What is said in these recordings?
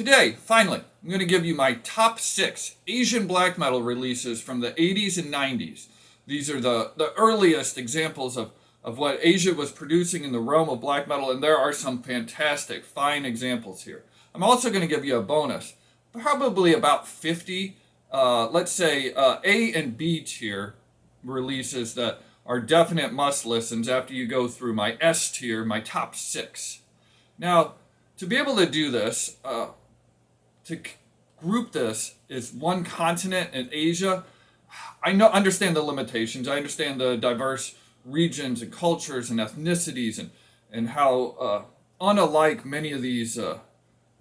today, finally, I'm going to give you my top 6 Asian black metal releases from the 80s and 90s. These are the earliest examples of what Asia was producing in the realm of black metal, and there are some fantastic, fine examples here. I'm also going to give you a bonus, probably about 50, let's say A and B tier releases that are definite must listens after you go through my S tier, my top 6. Now, to be able to do this, to group this is one continent in Asia, I understand the limitations. I understand the diverse regions and cultures and ethnicities and how unalike many of these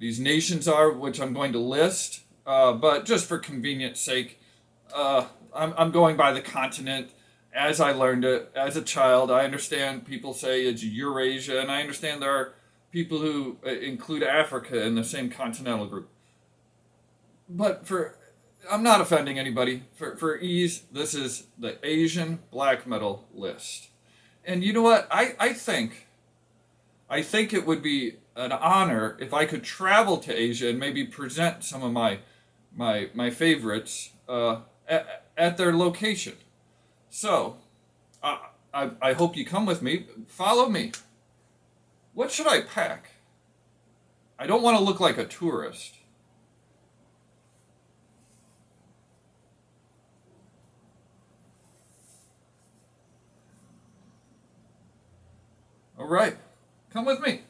nations are, which I'm going to list. But just for convenience sake, I'm going by the continent as I learned it as a child. I understand people say it's Eurasia, and I understand there are people who include Africa in the same continental group. But I'm not offending anybody. For ease, this is the Asian black metal list. And you know what? I think it would be an honor if I could travel to Asia and maybe present some of my favorites at their location. So, I hope you come with me. Follow me. What should I pack? I don't want to look like a tourist. All right, come with me.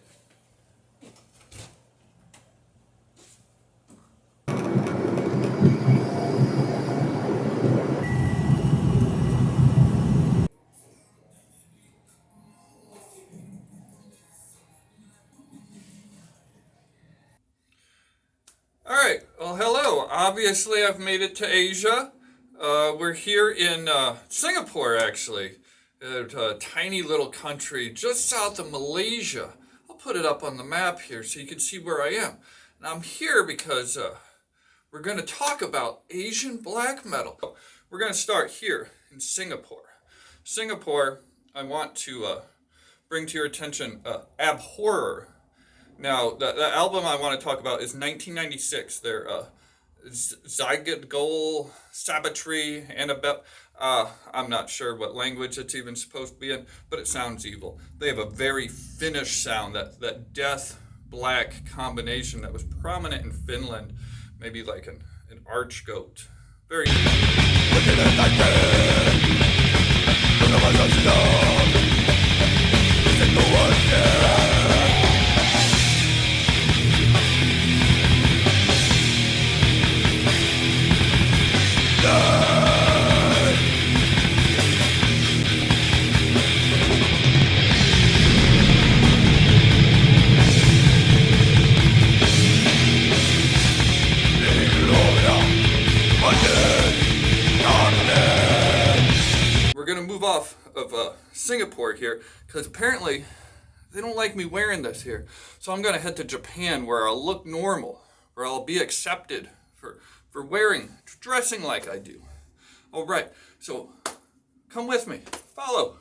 All right, well, hello. Obviously, I've made it to Asia. We're here in Singapore, actually. A tiny little country just south of Malaysia. I'll put it up on the map here so you can see where I am. And I'm here because we're going to talk about Asian black metal. We're going to start here in Singapore. Singapore, I want to bring to your attention Abhorer. Now, the album I want to talk about is 1996. They're Zygotical, Sabbatory, Anabapt. I'm not sure what language it's even supposed to be in, but it sounds evil. They have a very Finnish sound, that death black combination that was prominent in Finland, maybe like an arch goat. Very off of Singapore here, because apparently they don't like me wearing this here. So I'm going to head to Japan, where I'll look normal, where I'll be accepted for dressing like I do. All right, so come with me. Follow.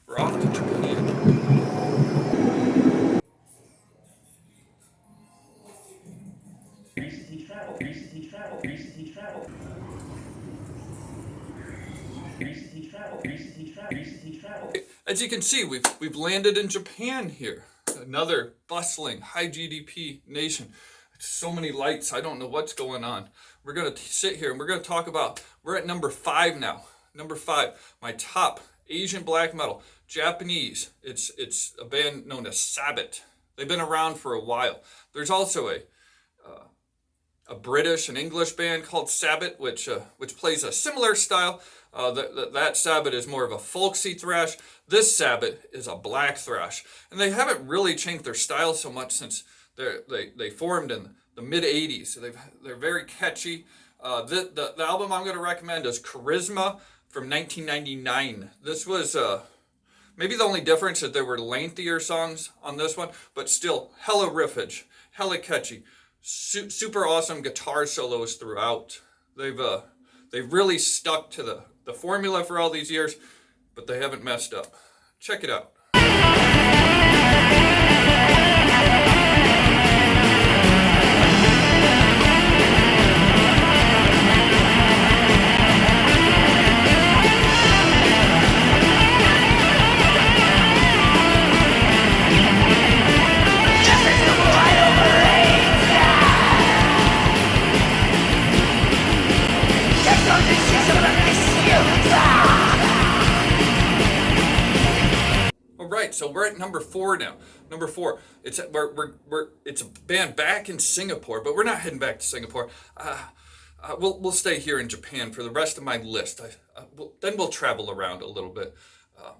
We're off to Japan. Recently traveled. As you can see, we've landed in Japan here. Another bustling, high GDP nation. So many lights, I don't know what's going on. We're going to sit here and we're going to talk about, we're at number 5 now. Number 5, my top Asian black metal, Japanese. It's a band known as Sabbat. They've been around for a while. There's also a British and English band called Sabbat, which plays a similar style. That Sabbat is more of a folksy thrash. This Sabbat is a black thrash, and they haven't really changed their style so much since they formed in the mid '80s. So they're very catchy. The album I'm going to recommend is Karisma from 1999. This was maybe the only difference is there were lengthier songs on this one, but still hella riffage, hella catchy. Super awesome guitar solos throughout. They've really stuck to the formula for all these years, but they haven't messed up. Check it out. So we're at number 4 now. Number 4. It's a band back in Singapore, but we're not heading back to Singapore. We'll stay here in Japan for the rest of my list. Then we'll travel around a little bit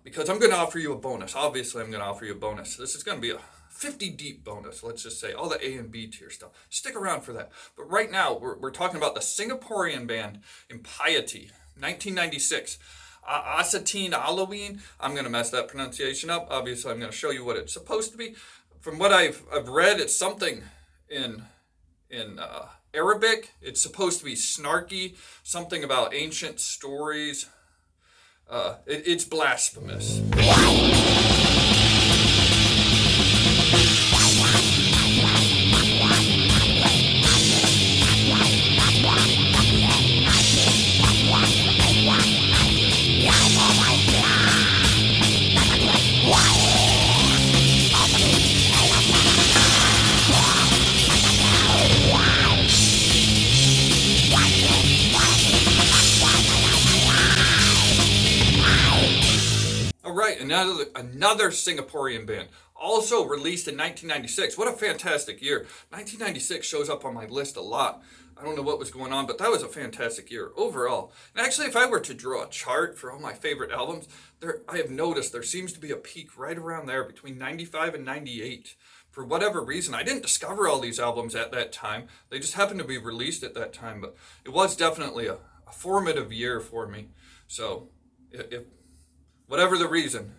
because I'm going to offer you a bonus. Obviously, I'm going to offer you a bonus. This is going to be a 50 deep bonus. Let's just say all the A and B tier stuff. Stick around for that. But right now, we're talking about the Singaporean band Impiety, 1996. Asateerul. I'm going to mess that pronunciation up. Obviously, I'm going to show you what it's supposed to be. From what I've read, it's something in Arabic. It's supposed to be snarky, something about ancient stories. It's blasphemous. All right, another Singaporean band, also released in 1996. What a fantastic year. 1996 shows up on my list a lot. I don't know what was going on, but that was a fantastic year overall. And actually, if I were to draw a chart for all my favorite albums, I have noticed there seems to be a peak right around there between 95 and 98. For whatever reason, I didn't discover all these albums at that time. They just happened to be released at that time, but it was definitely a formative year for me. So, if whatever the reason,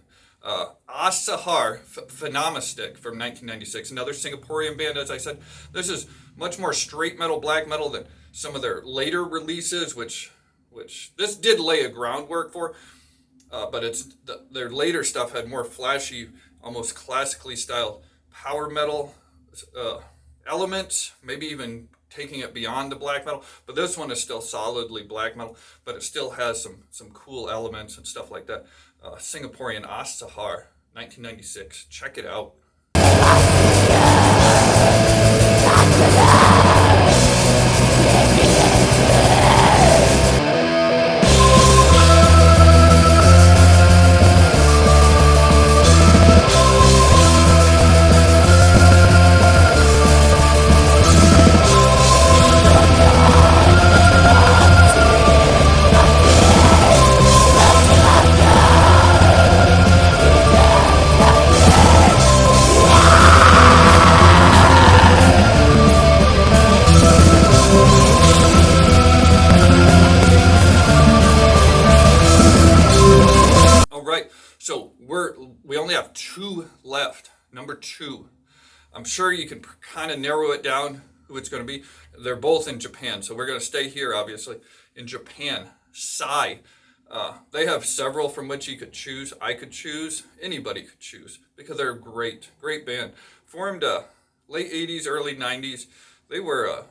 Sahar, Phenomistik from 1996, another Singaporean band, as I said. This is much more straight metal, black metal than some of their later releases, which this did lay a groundwork for, but their later stuff had more flashy, almost classically styled power metal elements, maybe even taking it beyond the black metal. But this one is still solidly black metal, but it still has some cool elements and stuff like that. Singaporean Sahar, 1996. Check it out. So we only have 2 left. Number 2. I'm sure you can kind of narrow it down who it's going to be. They're both in Japan, so we're going to stay here, obviously, in Japan. Sigh. They have several from which you could choose. I could choose. Anybody could choose because they're a great band. Formed late 80s, early 90s. They were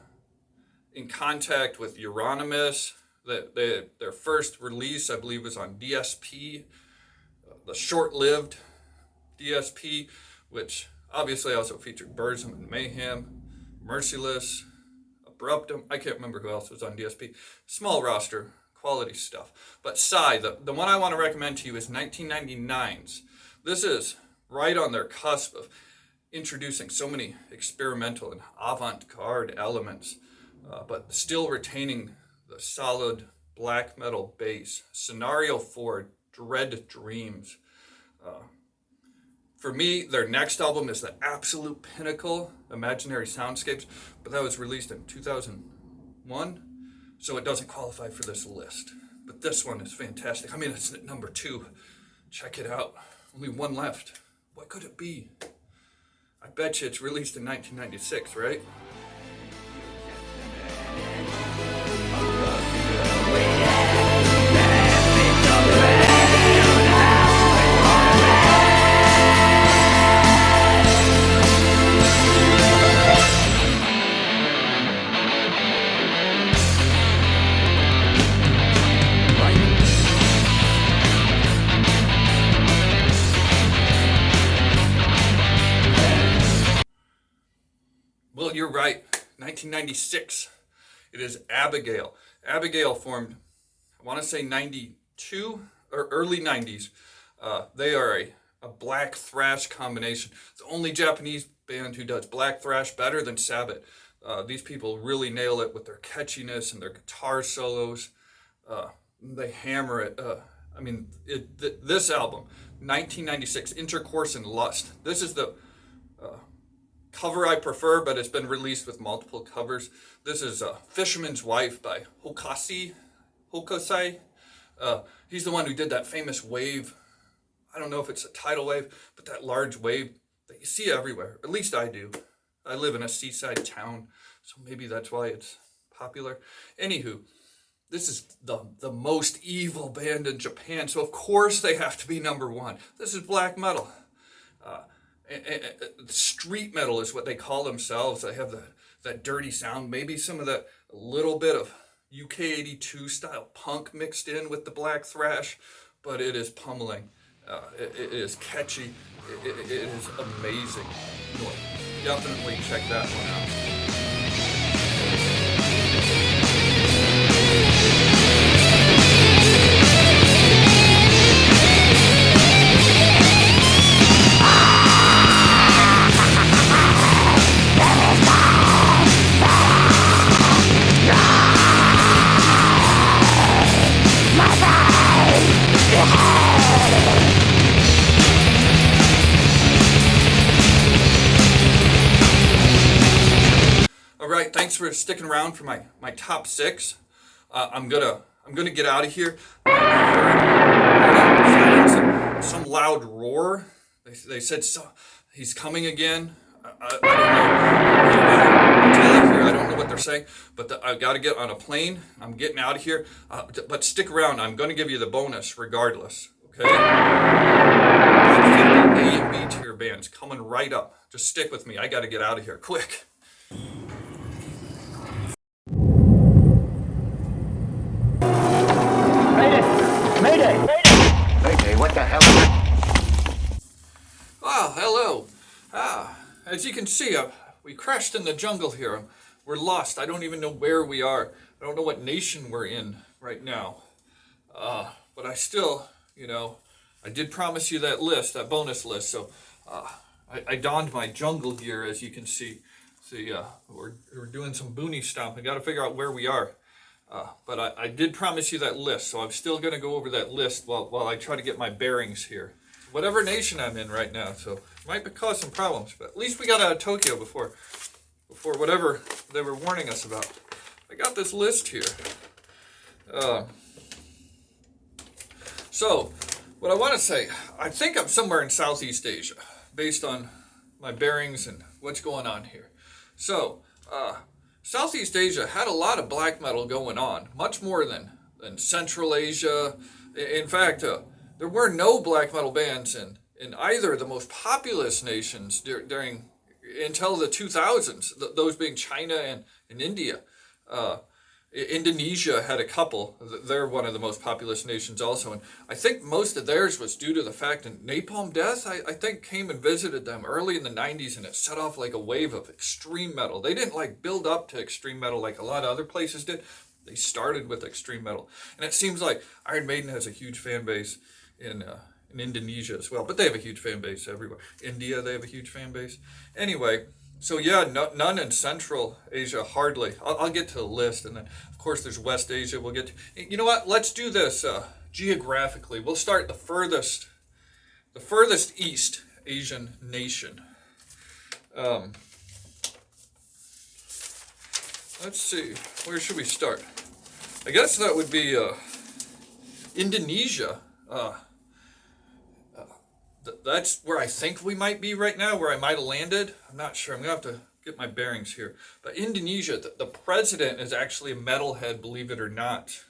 in contact with Euronymous. Their first release, I believe, was on DSP. The short-lived DSP, which obviously also featured Burzum and Mayhem, Merciless, Abruptum. I can't remember who else was on DSP. Small roster, quality stuff. But Sigh, the one I want to recommend to you is 1999's. This is right on their cusp of introducing so many experimental and avant-garde elements, but still retaining the solid black metal bass. Scenario 4, Dread Dreams. For me, their next album is the absolute pinnacle, Imaginary Soundscapes, but that was released in 2001, so it doesn't qualify for this list. But this one is fantastic. I mean, it's at number 2. Check it out. Only 1 left. What could it be? I bet you it's released in 1996, right? Well, you're right. 1996. It is Abigail. Abigail formed, I want to say 92 or early 90s. They are a a black thrash combination. It's the only Japanese band who does black thrash better than Sabbat. These people really nail it with their catchiness and their guitar solos. They hammer it. This album, 1996, Intercourse and Lust. This is the cover I prefer, but it's been released with multiple covers. This is Fisherman's Wife by Hokasai. He's the one who did that famous wave. I don't know if it's a tidal wave, but that large wave that you see everywhere. At least I do. I live in a seaside town, so maybe that's why it's popular. Anywho, this is the most evil band in Japan, so of course they have to be number one. This is black metal. Street metal is what they call themselves. They have that dirty sound, maybe some of that little bit of UK82 style punk mixed in with the black thrash, but it is pummeling. It is catchy. It is amazing. Definitely check that one out. Thanks for sticking around for my top 6. I'm gonna get out of here. Some loud roar. They said he's coming again. I don't know what they're saying, but I've got to get on a plane. I'm getting out of here. But stick around. I'm going to give you the bonus regardless. Okay. Top 50 A and B tier bands coming right up. Just stick with me. I got to get out of here quick. Mayday! Mayday, what the hell? Ah, hello. As you can see, we crashed in the jungle here. We're lost. I don't even know where we are. I don't know what nation we're in right now. But I still, I did promise you that list, that bonus list. So I donned my jungle gear, as you can see. We're doing some boonie stomping. Got to figure out where we are. But I did promise you that list, so I'm still going to go over that list while I try to get my bearings here. Whatever nation I'm in right now, so it might cause some problems, but at least we got out of Tokyo before whatever they were warning us about. I got this list here. So, what I want to say, I think I'm somewhere in Southeast Asia, based on my bearings and what's going on here. So, Southeast Asia had a lot of black metal going on, much more than Central Asia. In fact, there were no black metal bands in either of the most populous nations until the 2000s, those being China and India. Indonesia had a couple. They're one of the most populous nations also. And I think most of theirs was due to the fact that Napalm Death, I think, came and visited them early in the 90s, and it set off like a wave of extreme metal. They didn't build up to extreme metal like a lot of other places did. They started with extreme metal. And it seems like Iron Maiden has a huge fan base in Indonesia as well. But they have a huge fan base everywhere. India, they have a huge fan base. Anyway, so yeah, none in Central Asia, hardly. I'll get to the list, and then of course there's West Asia. We'll get to, you know what? Let's do this geographically. We'll start the furthest east Asian nation. Let's see, where should we start? I guess that would be Indonesia. That's where I think we might be right now, where I might have landed. I'm not sure. I'm going to have to get my bearings here. But Indonesia, the president is actually a metalhead, believe it or not.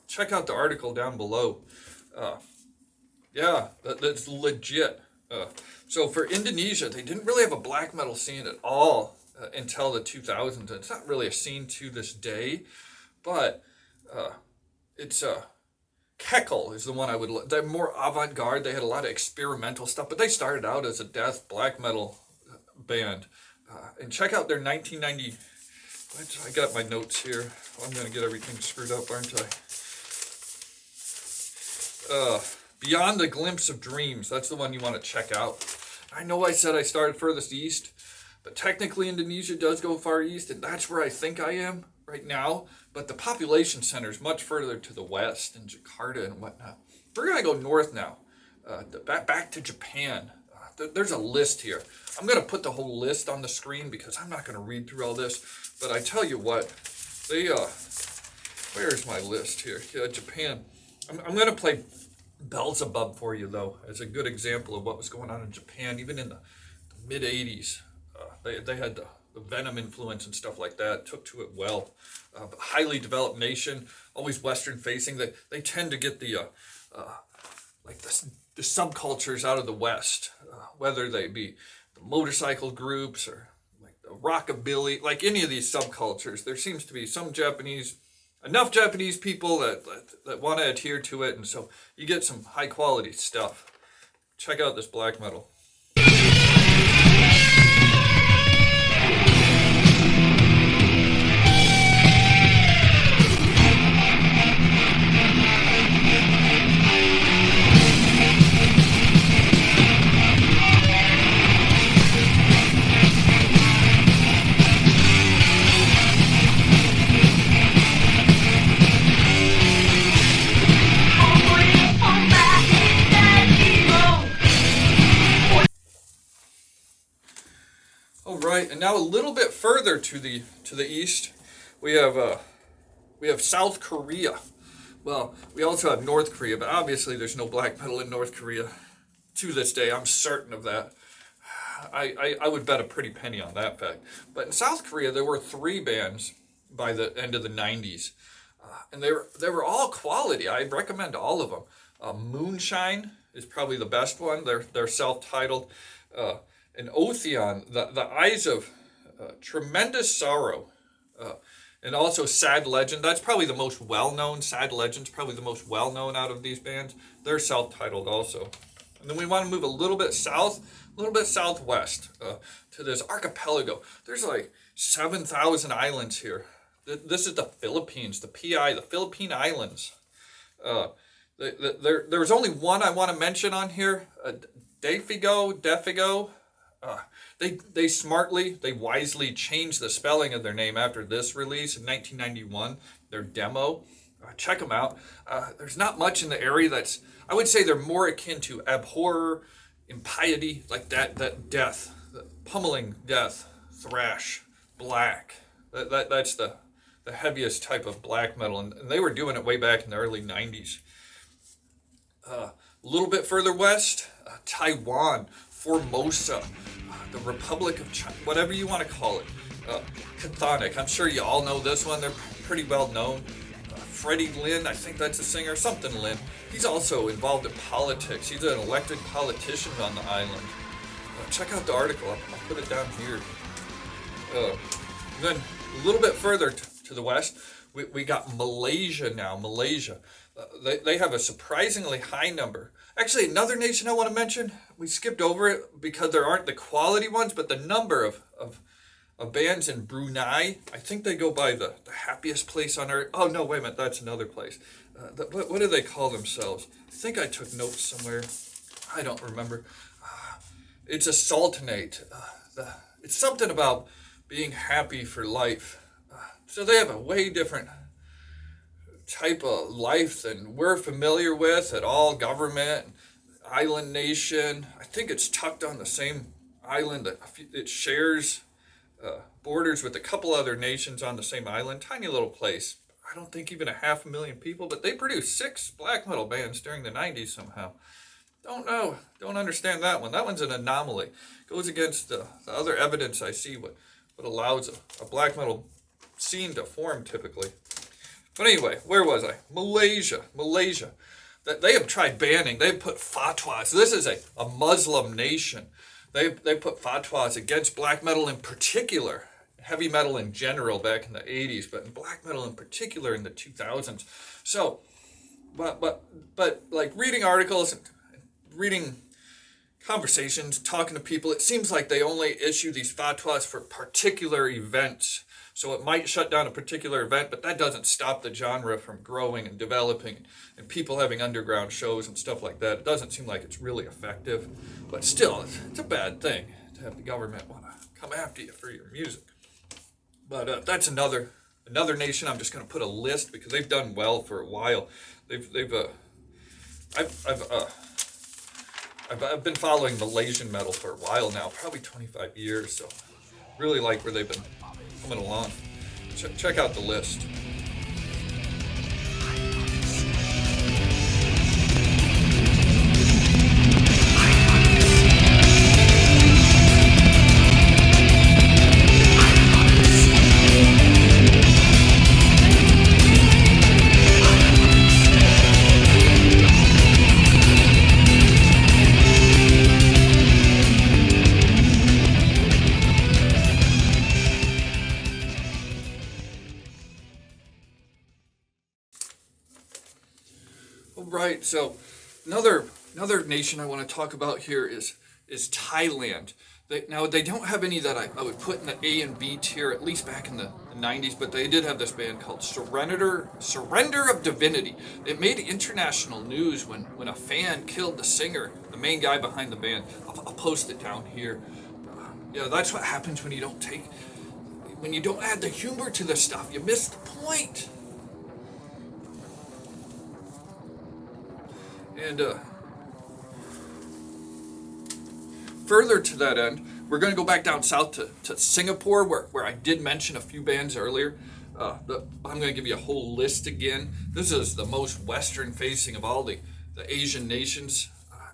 Check out the article down below. Yeah, that's legit. So for Indonesia, they didn't really have a black metal scene at all until the 2000s. It's not really a scene to this day, but it's Kekel is the one I would. They're more avant-garde. They had a lot of experimental stuff, but they started out as a death black metal band. And check out their 1990. I got my notes here. I'm going to get everything screwed up, aren't I? Beyond the Glimpse of Dreams. That's the one you want to check out. I know I said I started furthest east, but technically Indonesia does go far east, and that's where I think I am right now. But the population center is much further to the west in Jakarta and whatnot. We're going to go north now, back to Japan. There's a list here. I'm going to put the whole list on the screen because I'm not going to read through all this. But I tell you what, where's my list here? Yeah, Japan. I'm going to play 𝙿𝚄𝙽 for you, though, as a good example of what was going on in Japan, even in the mid-'80s. They had the Venom influence and stuff like that, took to it well. But highly developed nation, always Western-facing. They tend to get the subcultures out of the West, whether they be the motorcycle groups or like the rockabilly, like any of these subcultures. There seems to be enough Japanese people that want to adhere to it, and so you get some high quality stuff. Check out this black metal. Right, and now a little bit further to the east, we have South Korea. Well, we also have North Korea, but obviously there's no black metal in North Korea to this day. I'm certain of that. I would bet a pretty penny on that fact. But in South Korea, there were 3 bands by the end of the 90s, and they were all quality. I recommend all of them. Moonshine is probably the best one. They're self-titled. And 𝙹𝚄𝙽𝙶, the Eyes of Tremendous Sorrow, and also Sad Legend. That's probably the most well-known. Sad Legend's probably the most well-known out of these bands. They're self-titled also. And then we want to move a little bit southwest to this archipelago. There's like 7,000 islands here. This is the Philippines, the Philippine Islands. There's only one I want to mention on here, 𝙹𝚄𝙽𝙴. They wisely changed the spelling of their name after this release in 1991, their demo. Check them out. There's not much in the area I would say they're more akin to Abhorer, Impiety, like that death, the pummeling death, thrash, black. That's the heaviest type of black metal, and they were doing it way back in the early 90s. A little bit further west, Taiwan, Formosa, the Republic of China, whatever you want to call it. Chthonic, I'm sure you all know this one. They're pretty well known. Freddie Lynn, I think that's a singer, something Lynn. He's also involved in politics. He's an elected politician on the island. Check out the article. I'll put it down here. Then a little bit further to the west, we got Malaysia now. Malaysia. They have a surprisingly high number. Actually, another nation I want to mention, we skipped over it because there aren't the quality ones, but the number of bands in Brunei, I think they go by the happiest place on earth. Oh, no, wait a minute, that's another place. What do they call themselves? I think I took notes somewhere. I don't remember. It's a sultanate. It's something about being happy for life. So they have a way different type of life than we're familiar with at all. Government, island nation. I think it's tucked on the same island that it shares borders with a couple other nations on the same island. Tiny little place. I don't think even 500,000 people, but they produced 6 black metal bands during the 90s somehow. Don't know. Don't understand that one. That one's an anomaly. Goes against the other evidence I see what allows a black metal scene to form typically. But anyway, where was I? Malaysia. They have tried banning. They've put fatwas. This is a Muslim nation. They put fatwas against black metal in particular, heavy metal in general back in the 80s, but in black metal in particular in the 2000s. So, but like reading articles and reading conversations, talking to people, it seems like they only issue these fatwas for particular events. So it might shut down a particular event, but that doesn't stop the genre from growing and developing and people having underground shows and stuff like that. It doesn't seem like it's really effective, but still, it's a bad thing to have the government want to come after you for your music. But that's another nation. I'm just going to put a list because they've done well for a while. I've been following Malaysian metal for a while now, probably 25 years. So really like where they've been coming along. Check out the list. Right, so another nation I want to talk about here is Thailand. They don't have any that I would put in the A and B tier, at least back in the 90s, but they did have this band called Surrender of Divinity. It made international news when a fan killed the singer, the main guy behind the band. I'll post it down here. Yeah, that's what happens when you don't add the humor to the stuff. You miss the point. And further to that end, we're going to go back down south to Singapore, where I did mention a few bands earlier. I'm going to give you a whole list again. This is the most western facing of all the Asian nations,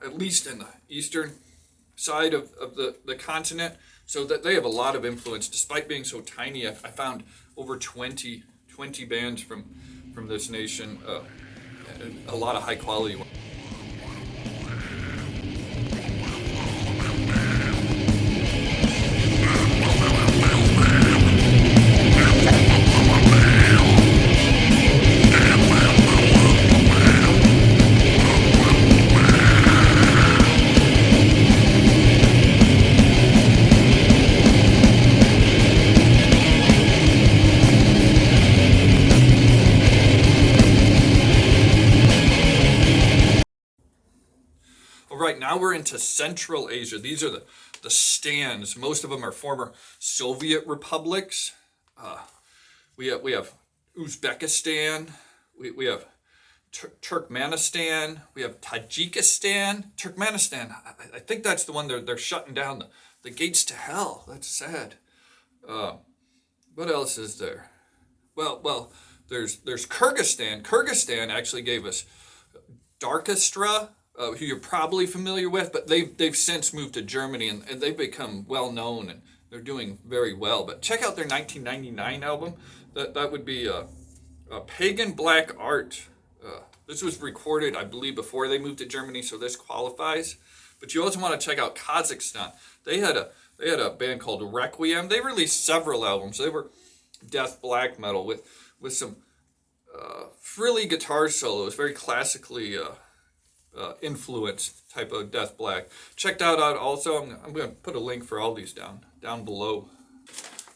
at least in the eastern side of the continent. So that they have a lot of influence, despite being so tiny. I found over 20 bands from this nation, a lot of high quality ones. Now we're into Central Asia. These are the stands. Most of them are former Soviet republics. We have Uzbekistan. We have Turkmenistan. We have Tajikistan. Turkmenistan. I think that's the one they're shutting down the gates to hell. That's sad. What else is there? Well, there's Kyrgyzstan. Kyrgyzstan actually gave us Darkestra, who you're probably familiar with, but they've since moved to Germany and they've become well known and they're doing very well. But check out their 1999 album. That would be Pagan Black Art. This was recorded, I believe, before they moved to Germany, so this qualifies. But you also want to check out Kazakhstan. They had a band called Requiem. They released several albums. They were death black metal with some frilly guitar solos, very classically influenced type of death black. Check that out also. I'm going to put a link for all these down below.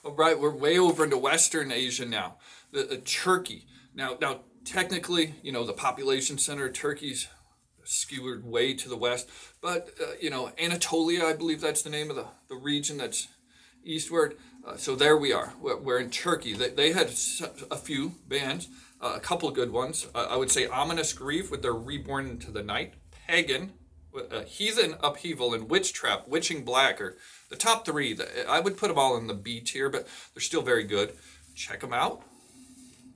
All right, we're way over into Western Asia now. Turkey. Now technically, the population center of Turkey's skewered way to the west, but Anatolia, I believe that's the name of the region that's eastward. So there we are. We're in Turkey. They had a few bands. A couple good ones. I would say Ominous Grief with their Reborn into the Night, Pagan, Heathen Upheaval, and Witch Trap, Witching Black are the top three. I would put them all in the B tier, but they're still very good. Check them out.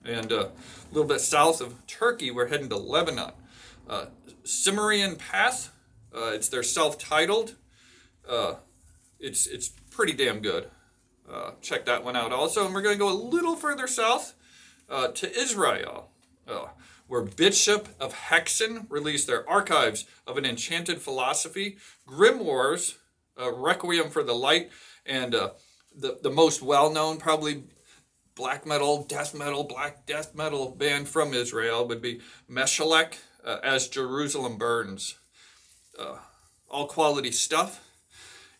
And a little bit south of Turkey, we're heading to Lebanon. Cimmerian Path, it's their self-titled. It's pretty damn good. Check that one out also. And we're going to go a little further south to Israel, where Bishop of Hexen released their Archives of an Enchanted Philosophy, Grimoires, Requiem for the Light, and the most well-known, probably black death metal band from Israel would be Meshalek, As Jerusalem Burns. All quality stuff.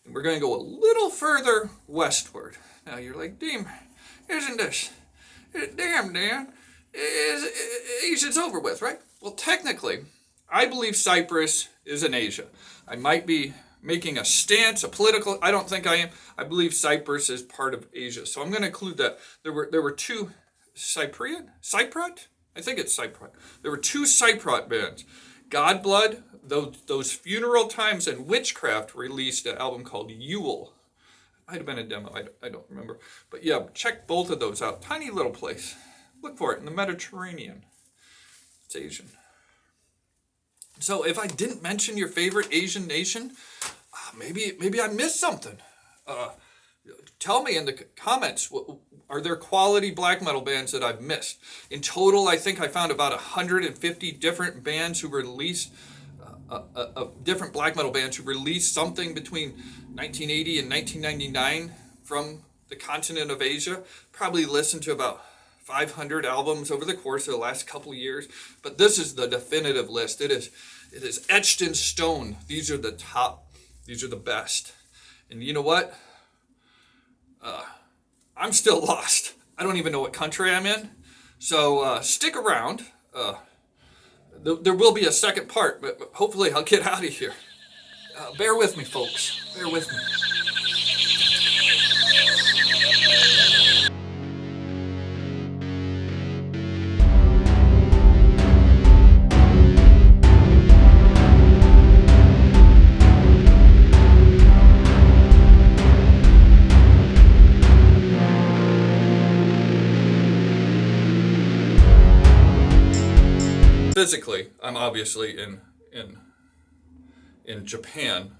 And we're going to go a little further westward. Now you're like, Deem, isn't this? Damn, Dan. Asia's over with, right? Well, technically, I believe Cyprus is in Asia. I might be making a stance, a political. I don't think I am. I believe Cyprus is part of Asia, so I'm going to include that. There were two Cypriot. I think it's Cypriot. There were two Cypriot bands. Godblood, those Funeral Times and Witchcraft released an album called Yule. Might have been a demo. I don't remember. But yeah, check both of those out. Tiny little place. Look for it in the Mediterranean. It's Asian. So if I didn't mention your favorite Asian nation, maybe I missed something. Tell me in the comments, are there quality black metal bands that I've missed? In total, I think I found about 150 different bands who released, different black metal bands who released something between 1980 and 1999 from the continent of Asia. Probably listened to about 500 albums over the course of the last couple of years, but this is the definitive list. It is etched in stone. These are the top. These are the best. And you know what? I'm still lost. I don't even know what country I'm in. So stick around. There will be a second part, but hopefully I'll get out of here. Bear with me, folks. Bear with me. Physically, I'm obviously in Japan,